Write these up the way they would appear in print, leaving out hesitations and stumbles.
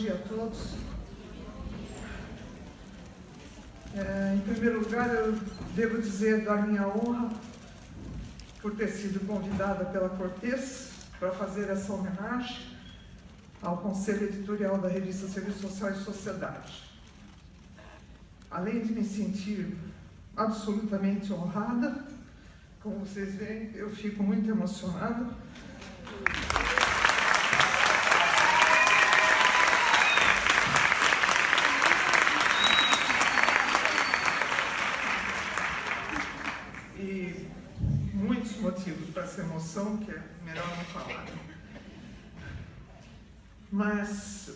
dia a todos. Em primeiro lugar, eu devo dizer da minha honra por ter sido convidada pela Cortês para fazer essa homenagem ao Conselho Editorial da revista Serviço Social e Sociedade. Além de me sentir absolutamente honrada, como vocês veem, eu fico muito emocionada. E muitos motivos para essa emoção, que é melhor não falar. Mas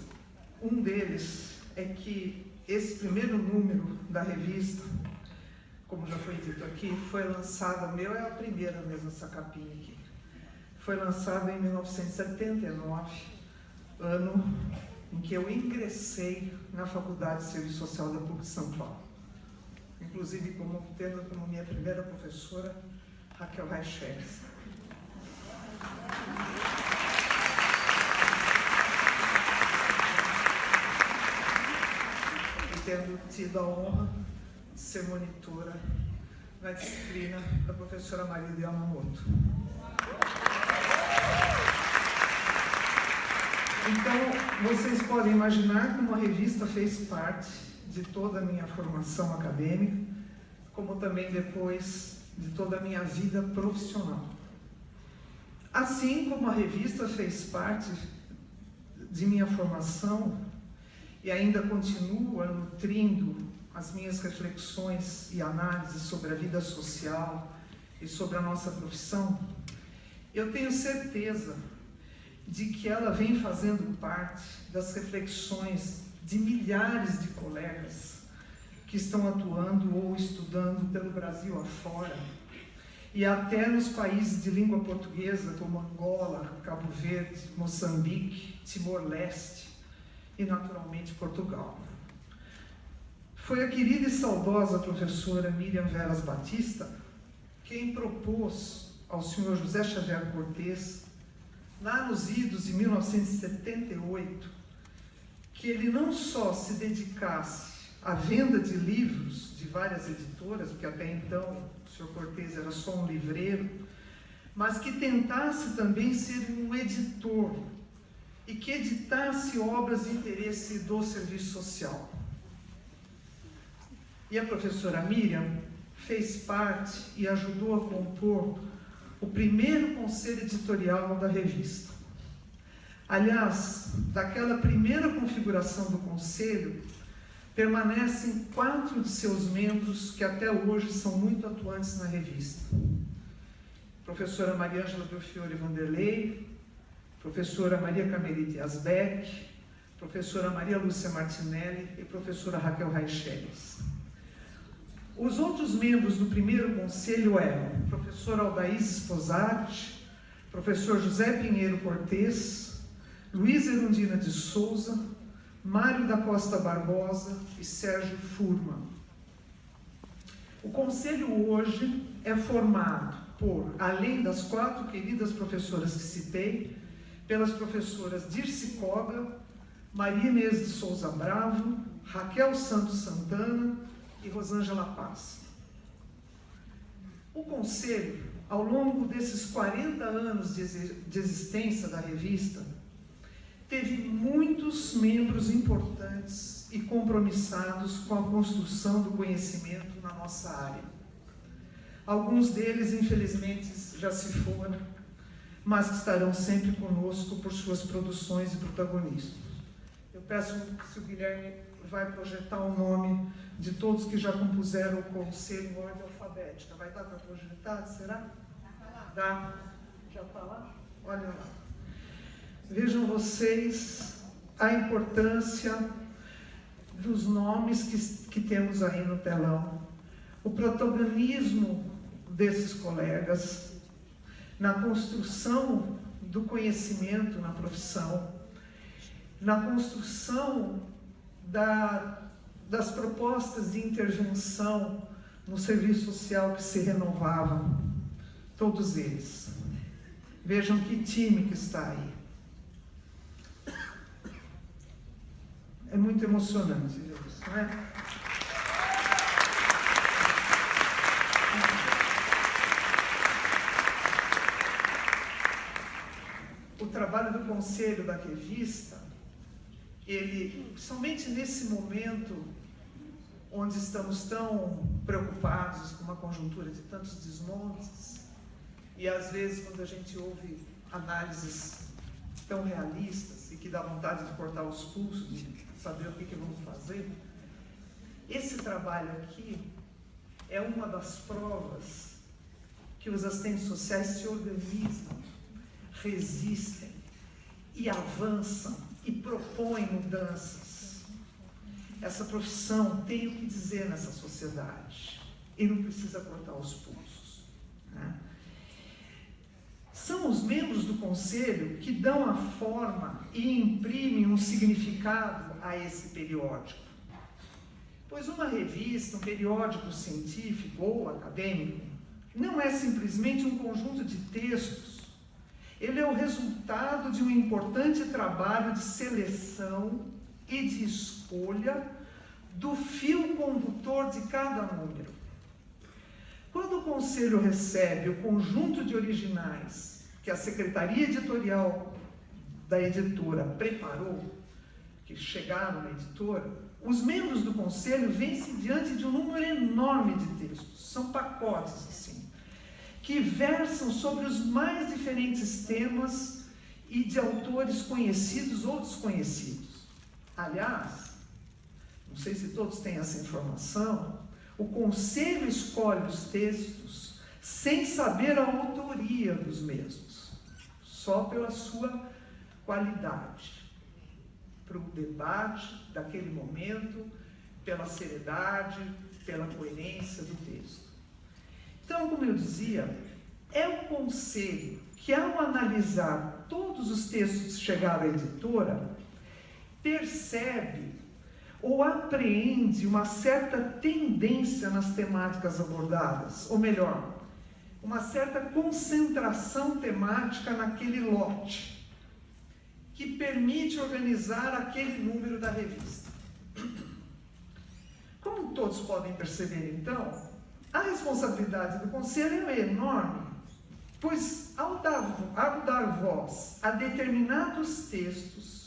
um deles é que esse primeiro número da revista, como já foi dito aqui, foi lançado, o meu é a primeira mesmo, essa capinha aqui. Foi lançado em 1979, ano em que eu ingressei na Faculdade de Serviço Social da PUC de São Paulo. Inclusive, tendo como minha primeira professora, Raquel Raicheles. E tendo tido a honra de ser monitora na disciplina da professora Maria de Yamamoto. Então, vocês podem imaginar que uma revista fez parte de toda a minha formação acadêmica, como também depois de toda a minha vida profissional. Assim como a revista fez parte de minha formação e ainda continua nutrindo as minhas reflexões e análises sobre a vida social e sobre a nossa profissão, eu tenho certeza de que ela vem fazendo parte das reflexões de milhares de colegas que estão atuando ou estudando pelo Brasil afora e até nos países de língua portuguesa como Angola, Cabo Verde, Moçambique, Timor-Leste e naturalmente Portugal. Foi a querida e saudosa professora Miriam Veras Batista quem propôs ao senhor José Xavier Cortês, lá nos idos de 1978, que ele não só se dedicasse à venda de livros de várias editoras, porque até então o senhor Cortês era só um livreiro, mas que tentasse também ser um editor e que editasse obras de interesse do serviço social. E a professora Miriam fez parte e ajudou a compor o primeiro conselho editorial da revista. Aliás, daquela primeira configuração do conselho, permanecem 4 de seus membros que até hoje são muito atuantes na revista. Professora Maria Ângela Belfiore Vanderlei, professora Maria Camerite Asbeck, professora Maria Lúcia Martinelli e professora Raquel Raicheles. Os outros membros do primeiro conselho eram o professor Aldaís Sposati, professor José Pinheiro Cortês, Luiz Erundina de Souza, Mário da Costa Barbosa e Sérgio Furman. O conselho hoje é formado por, além das 4 queridas professoras que citei, pelas professoras Dirce Cobra, Maria Inês de Souza Bravo, Raquel Santos Santana e Rosângela Paz. O conselho, ao longo desses 40 anos de existência da revista, teve muitos membros importantes e compromissados com a construção do conhecimento na nossa área. Alguns deles, infelizmente, já se foram, mas que estarão sempre conosco por suas produções e protagonismos. Eu peço que o Guilherme vai projetar o nome de todos que já compuseram o conselho em ordem alfabética. Vai dar para projetar, será? Dá. Já está lá? Olha lá. Vejam vocês a importância dos nomes que temos aí no telão, o protagonismo desses colegas na construção do conhecimento na profissão, na construção das propostas de intervenção no serviço social que se renovavam, todos eles. Vejam que time que está aí. muito emocionante, viu, não é? O trabalho do conselho da revista, ele, somente nesse momento onde estamos tão preocupados com uma conjuntura de tantos desmontes, e às vezes quando a gente ouve análises tão realistas e que dá vontade de cortar os pulsos, de saber o que vamos fazer, esse trabalho aqui é uma das provas que os assistentes sociais se organizam, resistem e avançam e propõem mudanças. Essa profissão tem o que dizer nessa sociedade e não precisa cortar os pulsos, né? São os membros do conselho que dão a forma e imprimem um significado a esse periódico. Pois uma revista, um periódico científico ou acadêmico, não é simplesmente um conjunto de textos. Ele é o resultado de um importante trabalho de seleção e de escolha do fio condutor de cada número. Quando o conselho recebe o conjunto de originais que a secretaria editorial da editora preparou, que chegaram na editora, os membros do conselho vêm-se diante de um número enorme de textos, são pacotes assim, que versam sobre os mais diferentes temas e de autores conhecidos ou desconhecidos. Aliás, não sei se todos têm essa informação, o conselho escolhe os textos sem saber a autoria dos mesmos, só pela sua qualidade, para o debate daquele momento, pela seriedade, pela coerência do texto. Então, como eu dizia, é o conselho que, ao analisar todos os textos que chegaram à editora, percebe ou apreende uma certa tendência nas temáticas abordadas, ou melhor, uma certa concentração temática naquele lote, que permite organizar aquele número da revista. Como todos podem perceber, então, a responsabilidade do conselho é enorme, pois ao dar voz a determinados textos,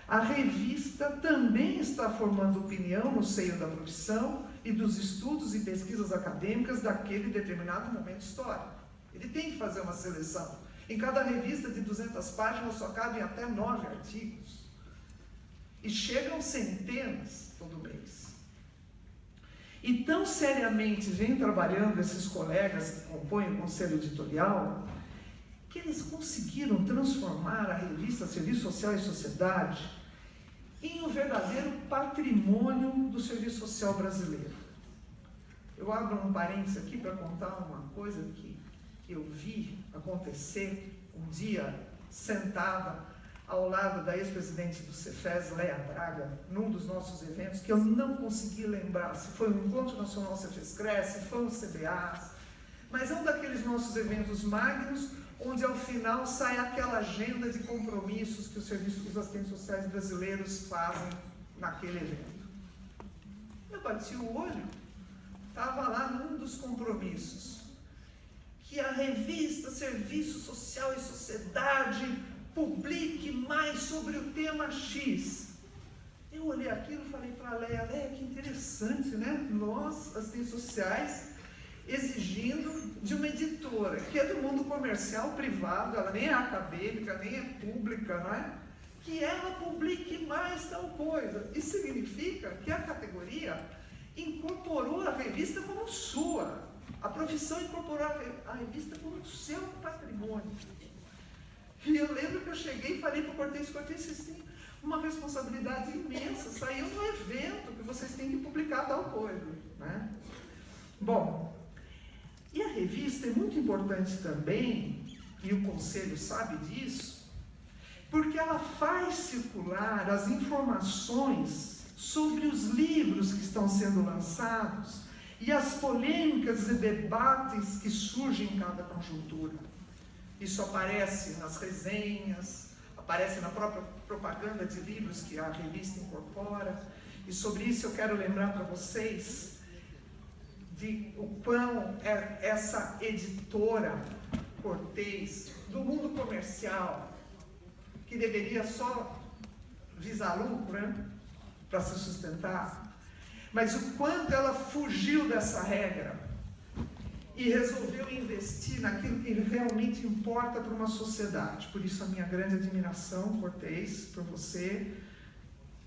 a revista também está formando opinião no seio da profissão e dos estudos e pesquisas acadêmicas daquele determinado momento histórico. Ele tem que fazer uma seleção. Em cada revista de 200 páginas só cabem até 9 artigos. E chegam centenas todo mês. E tão seriamente vêm trabalhando esses colegas que compõem o conselho editorial, que eles conseguiram transformar a revista Serviço Social e Sociedade em um verdadeiro patrimônio do serviço social brasileiro. Eu abro um parênteses aqui para contar uma coisa que eu vi acontecer um dia, sentada ao lado da ex-presidente do Cefes, Léa Braga, num dos nossos eventos, que eu não consegui lembrar se foi um Encontro Nacional Cefes-Cresce, se foi um CBA, mas é um daqueles nossos eventos magnos, onde ao final sai aquela agenda de compromissos que os assistentes sociais brasileiros fazem naquele evento. Eu bati o olho, estava lá num dos compromissos, que a revista Serviço Social e Sociedade publique mais sobre o tema X. Eu olhei aquilo e falei para a Léa, que interessante, né? Nós, assistentes sociais, exigindo de uma editora, que é do mundo comercial privado, ela nem é acadêmica, nem é pública, não é? Que ela publique mais tal coisa. Isso significa que a categoria incorporou a revista como sua. A profissão incorporou a revista como seu patrimônio. E eu lembro que eu cheguei e falei para o Cortez, vocês têm uma responsabilidade imensa, saiu no evento que vocês têm que publicar tal coisa, né? Bom, e a revista é muito importante também, e o conselho sabe disso, porque ela faz circular as informações sobre os livros que estão sendo lançados e as polêmicas e debates que surgem em cada conjuntura. Isso aparece nas resenhas, aparece na própria propaganda de livros que a revista incorpora. E sobre isso eu quero lembrar para vocês de o quão essa editora Cortez, do mundo comercial, que deveria só visar lucro, né, para se sustentar, mas o quanto ela fugiu dessa regra e resolveu investir naquilo que realmente importa para uma sociedade. Por isso a minha grande admiração, Cortez, por você,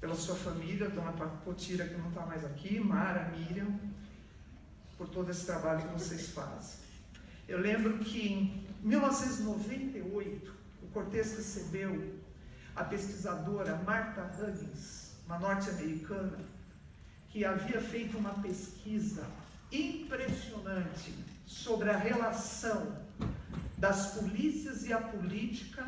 pela sua família, Dona Potira, que não está mais aqui, Mara, Miriam, por todo esse trabalho que vocês fazem. Eu lembro que em 1998, o Cortez recebeu a pesquisadora Martha Huggins, uma norte-americana, que havia feito uma pesquisa impressionante sobre a relação das polícias e a política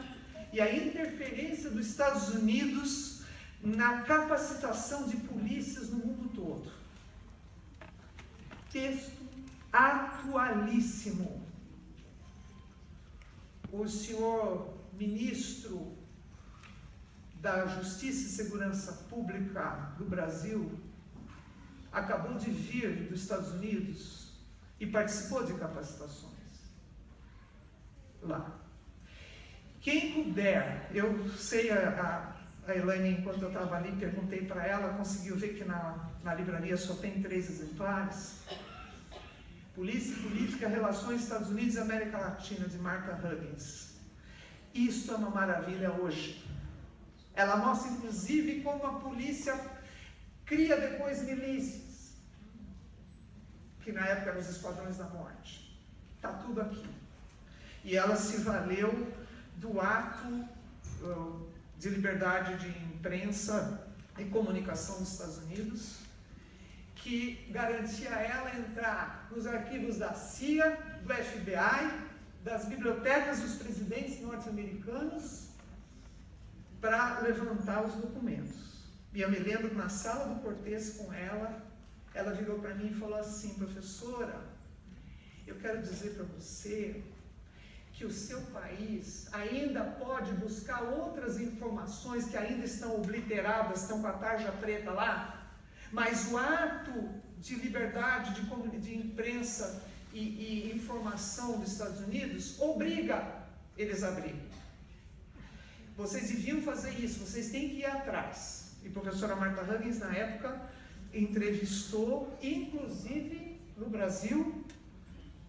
e a interferência dos Estados Unidos na capacitação de polícias no mundo todo. Texto atualíssimo. O senhor ministro da Justiça e Segurança Pública do Brasil acabou de vir dos Estados Unidos e participou de capacitações lá. Quem puder, eu sei, a Elaine, enquanto eu estava ali, perguntei para ela, conseguiu ver que na livraria só tem 3 exemplares. Polícia e Política, Relações Estados Unidos e América Latina, de Martha Huggins. Isto é uma maravilha hoje. Ela mostra, inclusive, como a polícia cria depois milícias, que na época eram os esquadrões da morte. Está tudo aqui. E ela se valeu do ato de liberdade de imprensa e comunicação dos Estados Unidos, que garantia a ela entrar nos arquivos da CIA, do FBI, das bibliotecas dos presidentes norte-americanos, para levantar os documentos. E eu me lembro que na sala do Cortez com ela virou para mim e falou assim: professora, eu quero dizer para você que o seu país ainda pode buscar outras informações que ainda estão obliteradas, estão com a tarja preta lá, mas o ato de liberdade de imprensa e informação dos Estados Unidos obriga eles a abrir. Vocês deviam fazer isso, vocês têm que ir atrás. E a professora Martha Huggins, na época, entrevistou, inclusive no Brasil,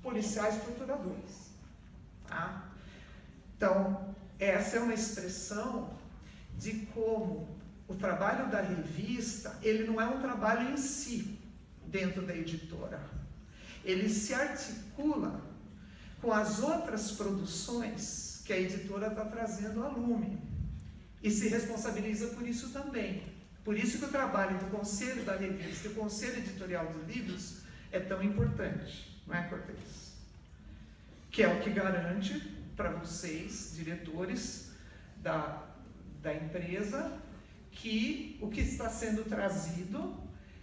policiais torturadores. Tá? Então, essa é uma expressão de como o trabalho da revista, ele não é um trabalho em si, dentro da editora. Ele se articula com as outras produções que a editora está trazendo a lume. E se responsabiliza por isso também. Por isso que o trabalho do conselho da revista e do conselho editorial dos livros é tão importante, não é, Cortez? Que é o que garante para vocês, diretores da empresa, que o que está sendo trazido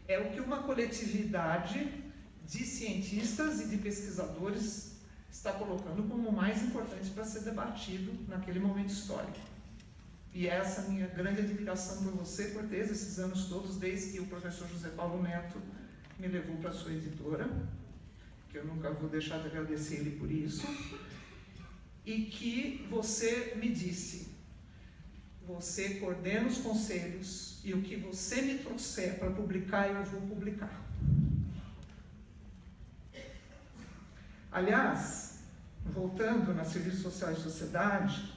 é o que uma coletividade de cientistas e de pesquisadores está colocando como o mais importante para ser debatido naquele momento histórico. E essa é a minha grande admiração por você, Cortez, esses anos todos, desde que o professor José Paulo Neto me levou para a sua editora, que eu nunca vou deixar de agradecer ele por isso, e que você me disse: você coordena os conselhos e o que você me trouxer para publicar, eu vou publicar. Aliás, voltando na Serviço Social e Sociedade,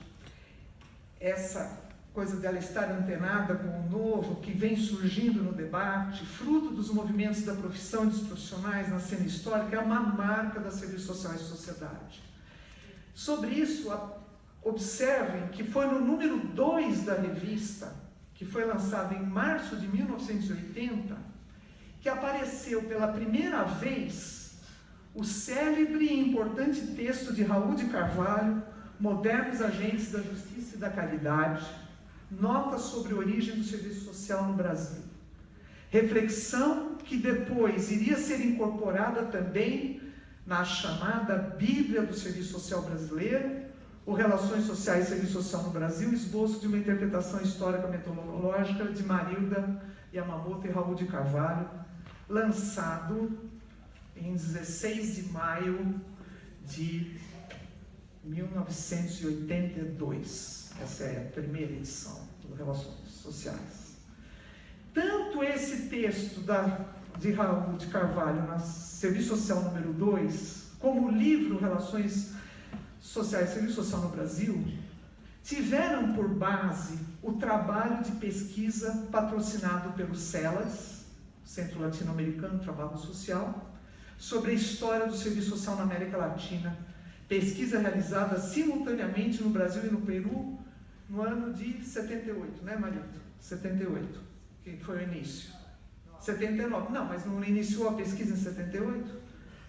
essa coisa dela estar antenada com o novo que vem surgindo no debate, fruto dos movimentos da profissão e dos profissionais na cena histórica, é uma marca da Serviço Social e Sociedade. Sobre isso, observem que foi no número 2 da revista, que foi lançado em março de 1980, que apareceu pela primeira vez o célebre e importante texto de Raul de Carvalho, Modernos Agentes da Justiça e da Caridade, Notas sobre a Origem do Serviço Social no Brasil. Reflexão que depois iria ser incorporada também na chamada Bíblia do Serviço Social Brasileiro, o Relações Sociais e Serviço Social no Brasil, esboço de uma interpretação histórica metodológica de Marilda Yamamoto e Raul de Carvalho, lançado em 16 de maio de 1982. Essa é a primeira edição do Relações Sociais. Tanto esse texto de Raul de Carvalho, na Serviço Social número 2, como o livro Relações Sociais e Serviço Social no Brasil, tiveram por base o trabalho de pesquisa patrocinado pelo CELAS, Centro Latino-Americano de Trabalho Social, sobre a história do serviço social na América Latina, pesquisa realizada simultaneamente no Brasil e no Peru no ano de 78, né, Marito? 78, que foi o início. 79, não, mas não iniciou a pesquisa em 78?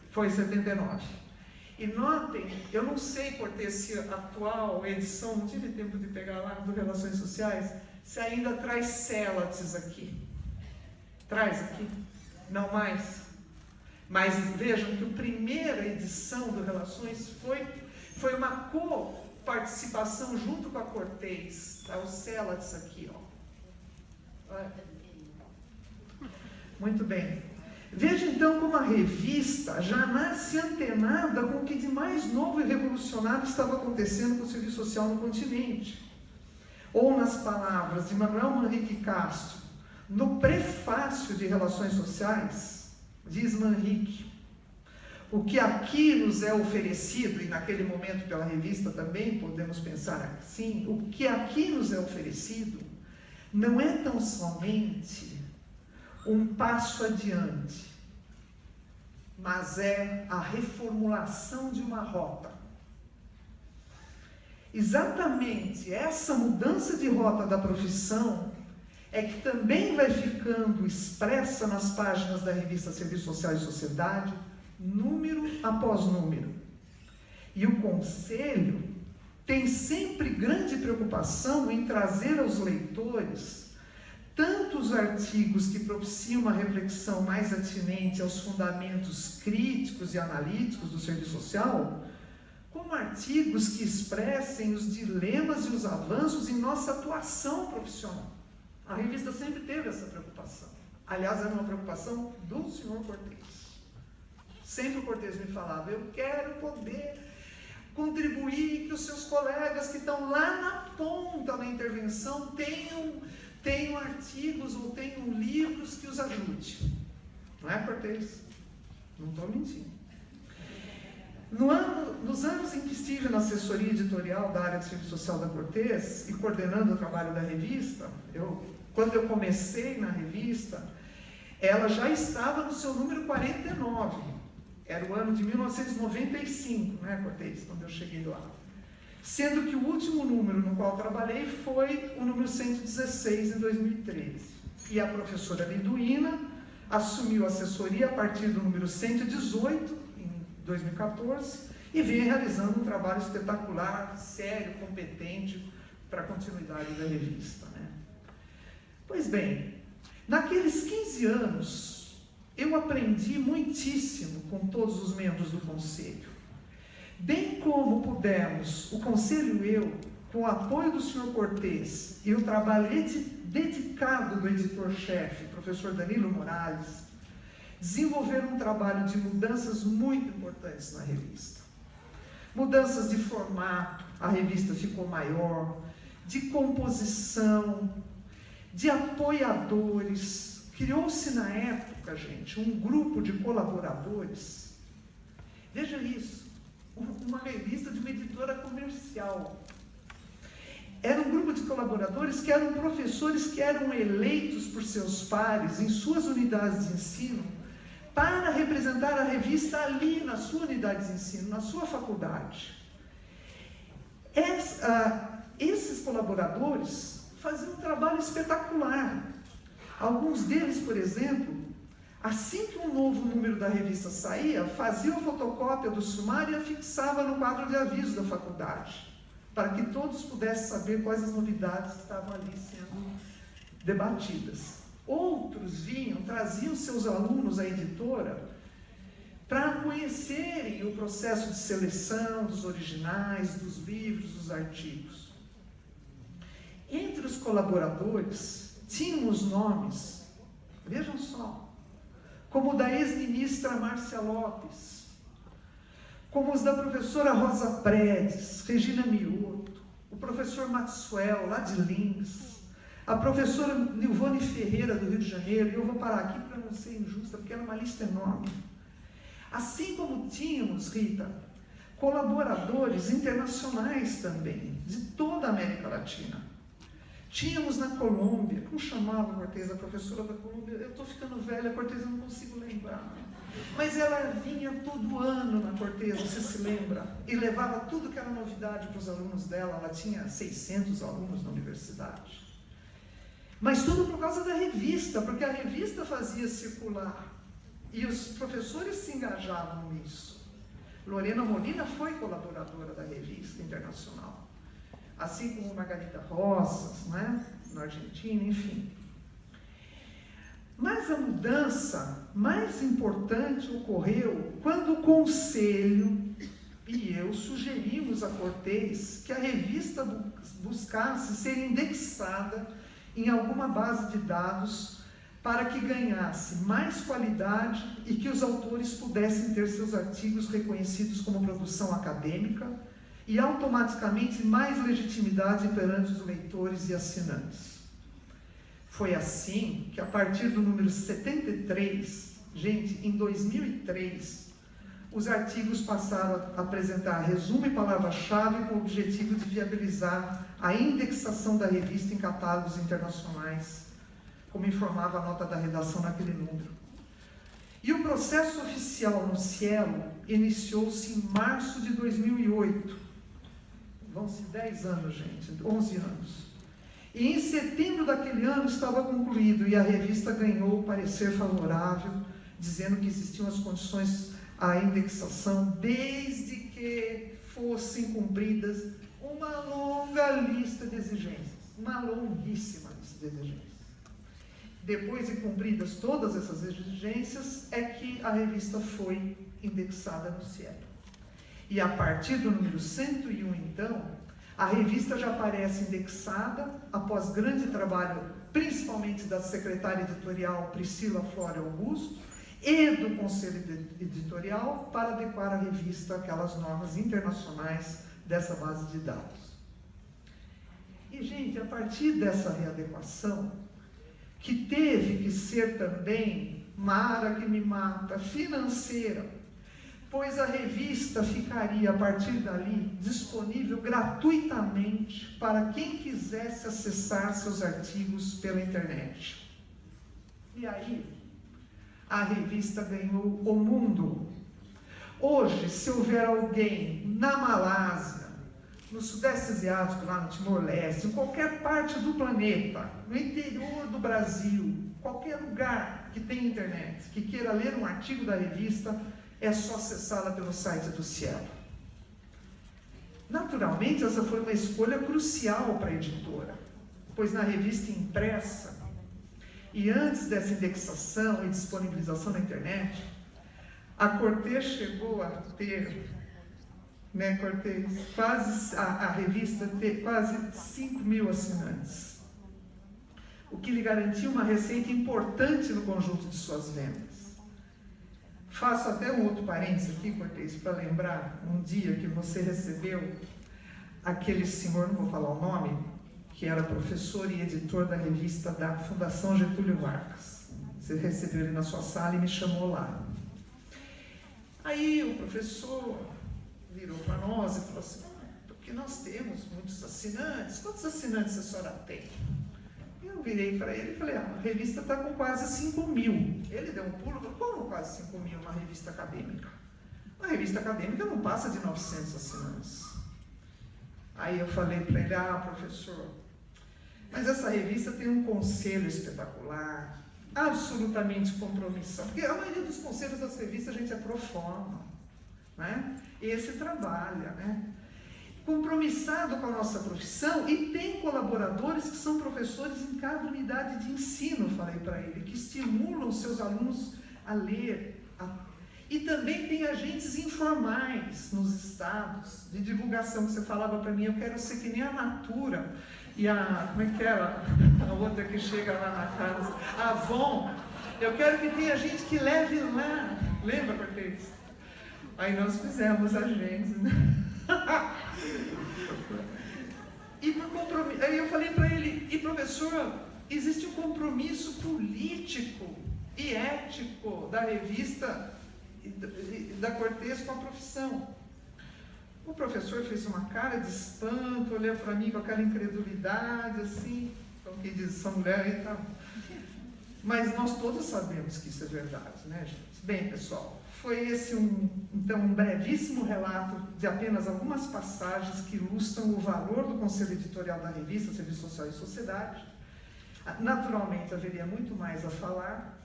Foi em 79. E notem, eu não sei, Cortez, se a atual edição, não tive tempo de pegar lá do Relações Sociais, se ainda traz CELATES aqui. Traz aqui? Não mais? Mas vejam que a primeira edição do Relações foi uma co-participação junto com a Cortez. Tá? O CELATES aqui, ó. Muito bem. Veja então como a revista já nasce antenada com o que de mais novo e revolucionário estava acontecendo com o serviço social no continente. Ou nas palavras de Manuel Manrique Castro, no prefácio de Relações Sociais, diz Manrique: o que aqui nos é oferecido, e naquele momento pela revista também podemos pensar assim, o que aqui nos é oferecido não é tão somente um passo adiante, mas é a reformulação de uma rota. Exatamente essa mudança de rota da profissão é que também vai ficando expressa nas páginas da revista Serviço Social e Sociedade, número após número. E o Conselho tem sempre grande preocupação em trazer aos leitores tanto os artigos que propiciam uma reflexão mais atinente aos fundamentos críticos e analíticos do serviço social, como artigos que expressem os dilemas e os avanços em nossa atuação profissional. A revista sempre teve essa preocupação. Aliás, era uma preocupação do senhor Cortez. Sempre o Cortez me falava: eu quero poder contribuir que os seus colegas que estão lá na ponta da intervenção tenham artigos ou tenham livros que os ajude. Não é, Cortez? Não estou mentindo. Nos anos em que estive na assessoria editorial da área de serviço social da Cortez e coordenando o trabalho da revista, quando eu comecei na revista, ela já estava no seu número 49. Era o ano de 1995, né, Cortez, quando eu cheguei lá. Sendo que o último número no qual trabalhei foi o número 116, em 2013. E a professora Liduína assumiu a assessoria a partir do número 118, em 2014, e vem realizando um trabalho espetacular, sério, competente, para a continuidade da revista, né? Pois bem, naqueles 15 anos, eu aprendi muitíssimo com todos os membros do Conselho. Bem como pudemos, o Conselho e eu, com o apoio do senhor Cortez e o trabalho dedicado do editor-chefe, professor Danilo Morales, desenvolver um trabalho de mudanças muito importantes na revista. Mudanças de formato, a revista ficou maior, de composição, de apoiadores. Criou-se na época, gente, um grupo de colaboradores. Veja isso. Uma revista de uma editora comercial. Era um grupo de colaboradores que eram professores que eram eleitos por seus pares em suas unidades de ensino para representar a revista ali na sua unidade de ensino, na sua faculdade. Esses colaboradores faziam um trabalho espetacular. Alguns deles, por exemplo, assim que um novo número da revista saía, fazia a fotocópia do sumário e a fixava no quadro de aviso da faculdade, para que todos pudessem saber quais as novidades que estavam ali sendo debatidas. Outros traziam seus alunos à editora para conhecerem o processo de seleção dos originais, dos livros, dos artigos. Entre os colaboradores, tínhamos nomes, vejam só, como o da ex-ministra Márcia Lopes, como os da professora Rosa Predes, Regina Mioto, o professor Maxwell, lá de Lins, a professora Nilvone Ferreira, do Rio de Janeiro, e eu vou parar aqui para não ser injusta, porque era uma lista enorme. Assim como tínhamos, Rita, colaboradores internacionais também, de toda a América Latina. Tínhamos na Colômbia, como chamava a Cortez, a professora da Colômbia? Eu estou ficando velha, a Cortez eu não consigo lembrar. Mas ela vinha todo ano na Cortez, você se lembra? E levava tudo que era novidade para os alunos dela. Ela tinha 600 alunos na universidade. Mas tudo por causa da revista, porque a revista fazia circular. E os professores se engajavam nisso. Lorena Molina foi colaboradora da revista internacional. Assim como Margarida Rosas, né, na Argentina, enfim. Mas a mudança mais importante ocorreu quando o Conselho e eu sugerimos a Cortez que a revista buscasse ser indexada em alguma base de dados para que ganhasse mais qualidade e que os autores pudessem ter seus artigos reconhecidos como produção acadêmica e automaticamente mais legitimidade perante os leitores e assinantes. Foi assim que, a partir do número 73, gente, em 2003, os artigos passaram a apresentar resumo e palavra-chave com o objetivo de viabilizar a indexação da revista em catálogos internacionais, como informava a nota da redação naquele número. E o processo oficial no Cielo iniciou-se em março de 2008. Vão-se 10 anos, gente, 11 anos. E em setembro daquele ano estava concluído e a revista ganhou o parecer favorável, dizendo que existiam as condições à indexação, desde que fossem cumpridas uma longa lista de exigências, uma longuíssima lista de exigências. Depois de cumpridas todas essas exigências, é que a revista foi indexada no Cielo. E a partir do número 101, então, a revista já aparece indexada, após grande trabalho, principalmente da secretária editorial Priscila Flório Augusto, e do conselho editorial, para adequar a revista àquelas normas internacionais dessa base de dados. E, gente, a partir dessa readequação, que teve que ser também, Mara que me mata, financeira, pois a revista ficaria, a partir dali, disponível gratuitamente para quem quisesse acessar seus artigos pela internet. E aí, a revista ganhou o mundo. Hoje, se houver alguém na Malásia, no Sudeste Asiático, lá no Timor-Leste, em qualquer parte do planeta, no interior do Brasil, qualquer lugar que tenha internet, que queira ler um artigo da revista, é só acessá-la pelo site do Cielo. Naturalmente, essa foi uma escolha crucial para a editora, pois na revista impressa, e antes dessa indexação e disponibilização na internet, a Cortez chegou a ter, Cortez, a revista ter quase 5 mil assinantes, o que lhe garantia uma receita importante no conjunto de suas vendas. Faço até um outro parênteses aqui, Cortez, para lembrar um dia que você recebeu aquele senhor, não vou falar o nome, que era professor e editor da revista da Fundação Getúlio Vargas. Você recebeu ele na sua sala e me chamou lá. Aí o professor virou para nós e falou assim, porque nós temos muitos assinantes, quantos assinantes a senhora tem? Eu virei para ele e falei, a revista está com quase 5 mil. Ele deu um pulo, falou, como quase 5 mil uma revista acadêmica? Uma revista acadêmica não passa de 900 assinantes. Aí eu falei para ele, professor, mas essa revista tem um conselho espetacular, absolutamente compromissado, porque a maioria dos conselhos das revistas a gente é pro forma, né? Esse trabalha, né? Compromissado com a nossa profissão, e tem colaboradores que são professores em cada unidade de ensino, falei para ele, que estimulam seus alunos a ler. E também tem agentes informais nos estados de divulgação, que você falava para mim, eu quero ser que nem a Natura e como é que era? A outra que chega lá na casa, a Avon. Eu quero que tenha gente que leve lá. Lembra, Cortez? Aí nós fizemos agentes, né? E por compromisso, aí eu falei para ele, e professor, existe um compromisso político e ético da revista da Cortez com a profissão. O professor fez uma cara de espanto, olhou para mim com aquela incredulidade, assim, como quem diz, essa mulher aí tá. Mas nós todos sabemos que isso é verdade, né, gente? Bem, pessoal, foi esse então, um brevíssimo relato de apenas algumas passagens que ilustram o valor do conselho editorial da revista Serviço Social e Sociedade. Naturalmente, haveria muito mais a falar,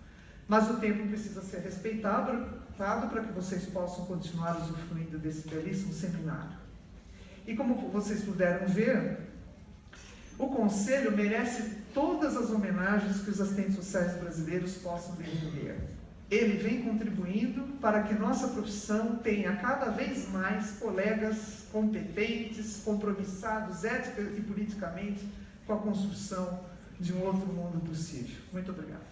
mas o tempo precisa ser respeitado para que vocês possam continuar usufruindo desse belíssimo seminário. E como vocês puderam ver, o Conselho merece todas as homenagens que os assistentes sociais brasileiros possam lhe render. Ele vem contribuindo para que nossa profissão tenha cada vez mais colegas competentes, compromissados ética e politicamente com a construção de um outro mundo possível. Muito obrigado.